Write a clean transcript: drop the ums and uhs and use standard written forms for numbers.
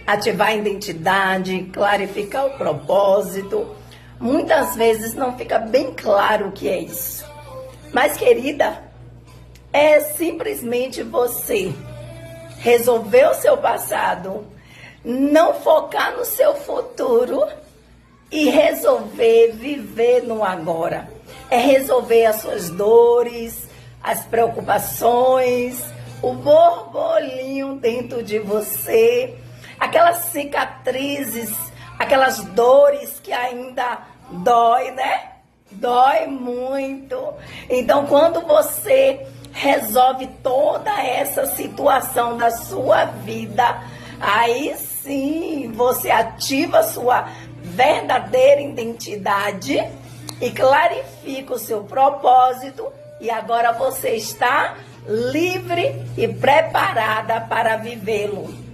ativar a identidade, clarificar o propósito. Muitas vezes não fica bem claro o que é isso. Mas, querida, é simplesmente você resolver o seu passado, não focar no seu futuro e resolver viver no agora. É resolver as suas dores, as preocupações, o borbolinho dentro de você, aquelas cicatrizes, aquelas dores que ainda dói, né? Dói muito. Então, quando você resolve toda essa situação da sua vida, aí sim você ativa a sua verdadeira identidade e clarifica o seu propósito, e agora você está livre e preparada para vivê-lo.